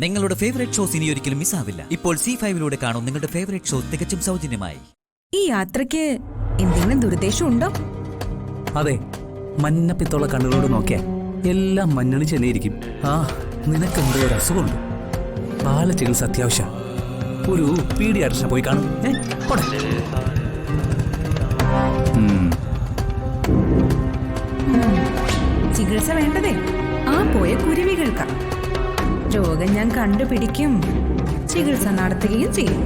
നിങ്ങളുടെ favourite shows ഇനി ഒരിക്കലും മിസ്സാവില്ല. ഇപ്പോൾ C5-ലൂടെ കാണും നിങ്ങളുടെ ഫേവറേറ്റ് ഷോ തികച്ചും സൗജന്യമായി. ഈ യാത്രയ്ക്ക് എന്തെങ്കിലും ദുരുദ്ദേശം ഉണ്ടോ? അതെ, മഞ്ഞപ്പിത്തോള കണ്ണുകളോട് നോക്കിയാ എല്ലാം മഞ്ഞളി ചെന്നൈയിരിക്കും. നിനക്ക് എന്തോ ഒരു അസുഖമുണ്ട്. ബാല ചികിത്സ അത്യാവശ്യം. ഒരു പീഡിയാട്രിഷനെ പോയി കാണും. ചികിത്സ വേണ്ടതേ ആ പോയ കുരുവികൾക്കാ. രോഗം ഞാൻ കണ്ടുപിടിക്കും, ചികിത്സ നടത്തുകയും ചെയ്യും.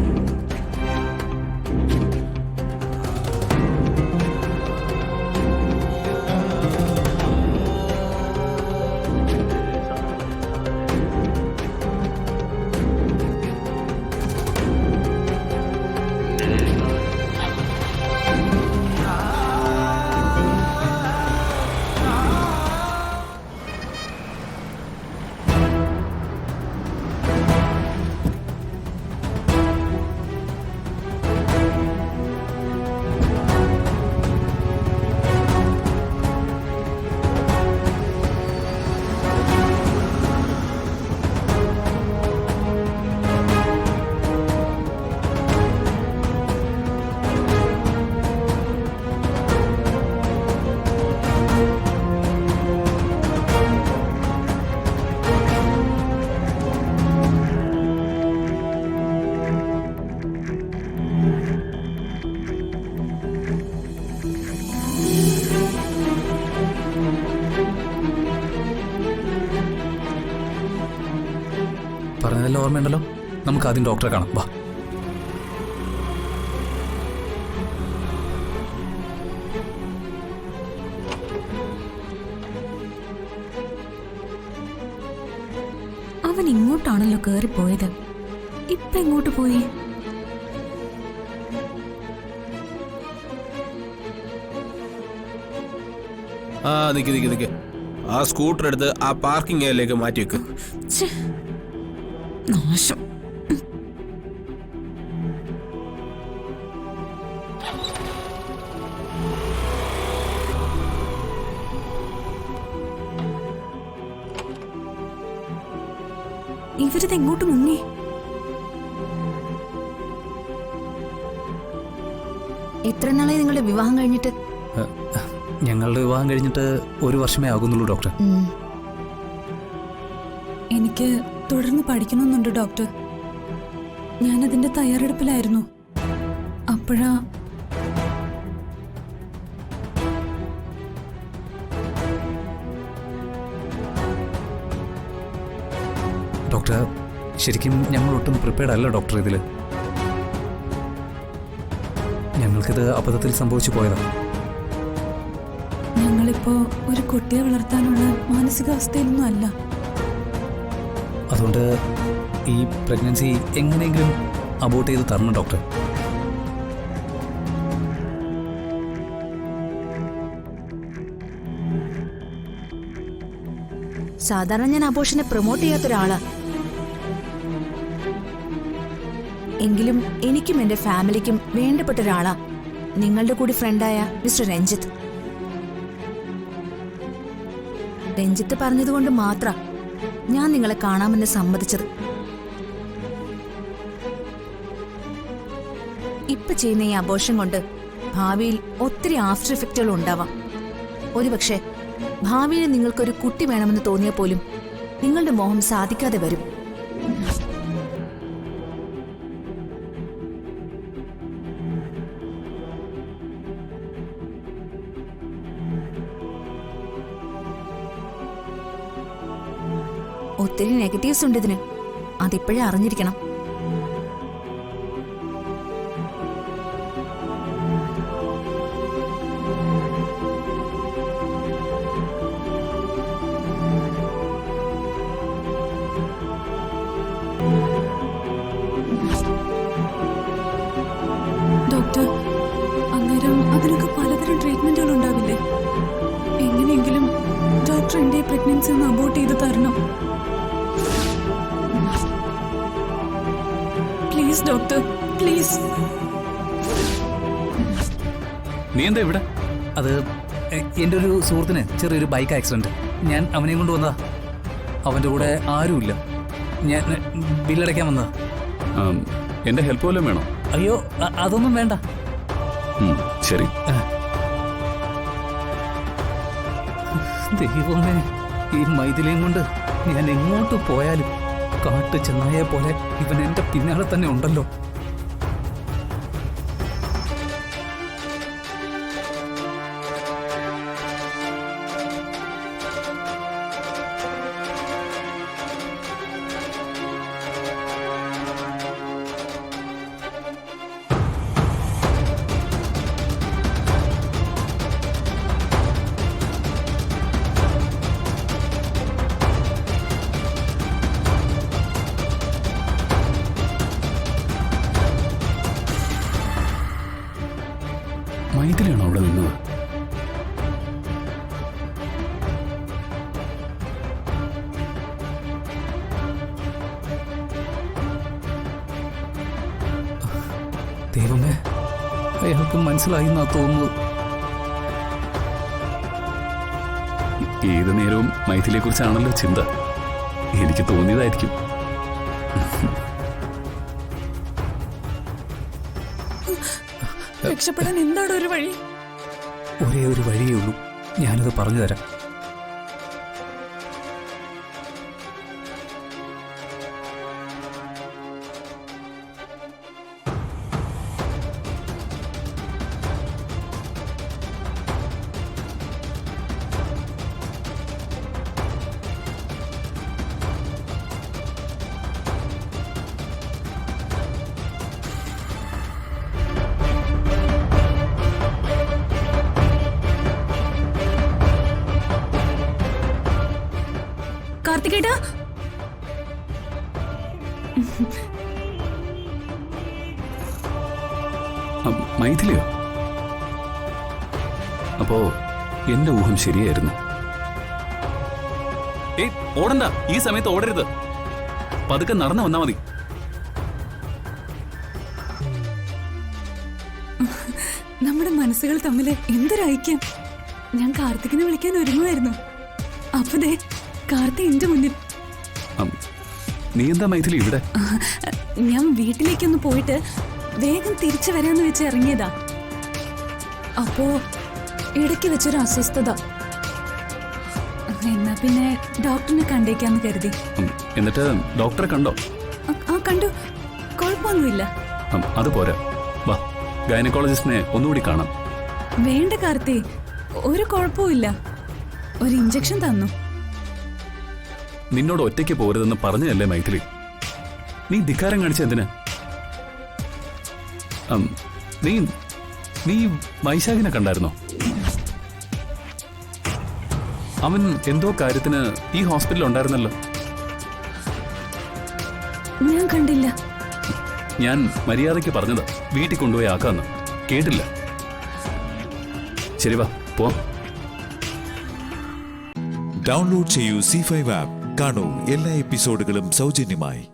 പറഞ്ഞതെല്ലാം ഓർമ്മയുണ്ടല്ലോ. നമുക്ക് ആദ്യം ഡോക്ടറെ കാണാം. വാ. അവൻ ഇങ്ങോട്ടാണല്ലോ കേറിപ്പോയത്. ഇപ്പൊ എങ്ങോട്ട് പോയി? നിക്ക്. ആ സ്കൂട്ടർ എടുത്ത് ആ പാർക്കിംഗ് ഏരിയയിലേക്ക് മാറ്റി വെക്ക്. നാശം. ഇവരിത് എങ്ങോട്ട് മുങ്ങി? എത്ര നാളായി നിങ്ങളുടെ വിവാഹം കഴിഞ്ഞിട്ട്? ഞങ്ങളുടെ വിവാഹം കഴിഞ്ഞിട്ട് 1 വർഷമേ ആകുന്നുള്ളൂ ഡോക്ടർ. എനിക്ക് തുടർന്ന് പഠിക്കണമെന്നുണ്ട് ഡോക്ടർ. ഞാനതിന്റെ തയ്യാറെടുപ്പിലായിരുന്നു. അപ്പോഴാ ഡോക്ടർ, ശരിക്കും ഞങ്ങൾ ഒട്ടും പ്രിപ്പയർഡ് അല്ല ഡോക്ടർ. ഞങ്ങൾക്കിത് അബദ്ധത്തിൽ സംഭവിച്ചു പോയതാണ്. ഞങ്ങളിപ്പോ ഒരു കുട്ടിയെ വളർത്താനുള്ള മാനസികാവസ്ഥയിലൊന്നും അല്ല. അതുകൊണ്ട് ഈ പ്രഗ്നൻസി എങ്ങനെയെങ്കിലും അബോർട്ട് ചെയ്ത് തരണം ഡോക്ടർ. സാധാരണ ഞാൻ അബോർഷനെ പ്രൊമോട്ട് ചെയ്യാത്ത ഒരാളാ. എങ്കിലും എനിക്കും എന്റെ ഫാമിലിക്കും വേണ്ടപ്പെട്ട ഒരാളാ നിങ്ങളുടെ കൂടി ഫ്രണ്ടായ മിസ്റ്റർ രഞ്ജിത്ത്. രഞ്ജിത്ത് പറഞ്ഞതുകൊണ്ട് മാത്രം ഞാൻ നിങ്ങളെ കാണാമെന്ന് സമ്മതിച്ചത്. ഇപ്പൊ ചെയ്യുന്ന ഈ അബോർഷൻ കൊണ്ട് ഭാവിയിൽ ഒത്തിരി ആഫ്റ്റർ ഇഫക്റ്റുകൾ ഉണ്ടാവാം. ഒരുപക്ഷെ ഭാവിയിൽ നിങ്ങൾക്കൊരു കുട്ടി വേണമെന്ന് തോന്നിയാൽ പോലും നിങ്ങളുടെ മോഹം സാധിക്കാതെ വരും. ഒത്തിരി നെഗറ്റീവ്സ് ഉണ്ട് ഇതിന്. അതിപ്പോഴേ അറിഞ്ഞിരിക്കണം. ഡോക്ടർ, അന്നേരം അതിനൊക്കെ പലതരം ട്രീറ്റ്മെന്റുകൾ ഉണ്ടാവില്ലേ? എങ്ങനെയെങ്കിലും ഡോക്ടർ എന്റെ പ്രഗ്നൻസി ഒന്ന് അബോർട്ട് ചെയ്ത് തരണം. Please doctor, please. നീ എന്താ ഇവിടെ? അത് എൻ്റെ ഒരു സുഹൃത്തിന് ചെറിയൊരു ബൈക്ക് ആക്സിഡന്റ്. ഞാൻ അവനെയും കൊണ്ട് വന്നതാ. അവൻ്റെ കൂടെ ആരുമില്ല. ഞാൻ ബില്ലടയ്ക്കാൻ വന്നതാ. എന്റെ ഹെൽപ്പ് വല്ലതും വേണോ? അയ്യോ അതൊന്നും വേണ്ട. ശരി. ദൈവമേ, ഈ മൈഥിലിയും കൊണ്ട് ഞാൻ എങ്ങോട്ട് പോയാലും കാട്ടു ചെന്നായെ പോലെ ഇവൻ എന്റെ പിന്നാലെ തന്നെ ഉണ്ടല്ലോ. മൈഥിലിയാണോ അവിടെ നിന്നത്? ദൈവമേ, അയാൾക്ക് മനസ്സിലായി എന്നാ തോന്നുന്നത്. ഏത് നേരവും മൈഥിലിയെ കുറിച്ചാണല്ലോ ചിന്ത. എനിക്ക് തോന്നിയതായിരിക്കും. രക്ഷപ്പെടാൻ എന്താണ് ഒരു വഴി? ഒരേ ഒരു വഴിയേ ഉള്ളൂ. ഞാനത് പറഞ്ഞു തരാം. കാർത്തികേട്ടാ, മൈഥിലിയോ? അപ്പോ എന്റെ ഊഹം ശരിയായിരുന്നു. ഏയ്, ഓടണ്ട. ഈ സമയത്ത് ഓടരുത്. പതുക്കെ നടന്നു വന്നാ മതി. നമ്മുടെ മനസ്സുകൾ തമ്മിൽ എന്തൊരൈക്യം. ഞാൻ കാർത്തികിനെ വിളിക്കാൻ ഒരുങ്ങുമായിരുന്നു. അപ്പൊ ദേ കാർത്തി എന്റെ മുന്നിൽ. നീ എന്താ മൈഥിലി ഇവിടെ? ഞാൻ വീട്ടിലേക്കൊന്ന് പോയിട്ട് വേഗം തിരിച്ചു വരാന്ന് വെച്ച് ഇറങ്ങിയതാ. അപ്പോ ഇടയ്ക്ക് വെച്ചൊരു അസ്വസ്ഥത. എന്നാ പിന്നെ ഡോക്ടറിനെ കണ്ടേക്കാന്ന് കരുതി. എന്നിട്ട് ഡോക്ടറെ കണ്ടോ? ആ കണ്ടു. കുഴപ്പമൊന്നുമില്ല. അത് പോരാ, വാ, ഗൈനക്കോളജിസ്റ്റിനെ ഒന്നുകൂടി കാണാം. വേണ്ട കാർത്തി, ഒരു കുഴപ്പമില്ല. ഒരു ഇഞ്ചക്ഷൻ തന്നു. നിന്നോട് ഒറ്റയ്ക്ക് പോരുതെന്ന് പറഞ്ഞതല്ലേ മൈഥിലി? നീ ധിക്കാരം കാണിച്ച എന്തിന്? നീ നീ വൈശാഖിനെ കണ്ടായിരുന്നോ? അവൻ എന്തോ കാര്യത്തിന് ഈ ഹോസ്പിറ്റലിൽ ഉണ്ടായിരുന്നല്ലോ. ഞാൻ കണ്ടില്ല. ഞാൻ മര്യാദയ്ക്ക് പറഞ്ഞത് വീട്ടിൽ കൊണ്ടുപോയി ആക്കാന്ന് കേട്ടില്ല. ശരി, വാ പോ. ഡൗൺലോഡ് ചെയ്യൂ C5 ആപ്പ്. കാണൂ എല്ലാ എപ്പിസോഡുകളും സൗജന്യമായി.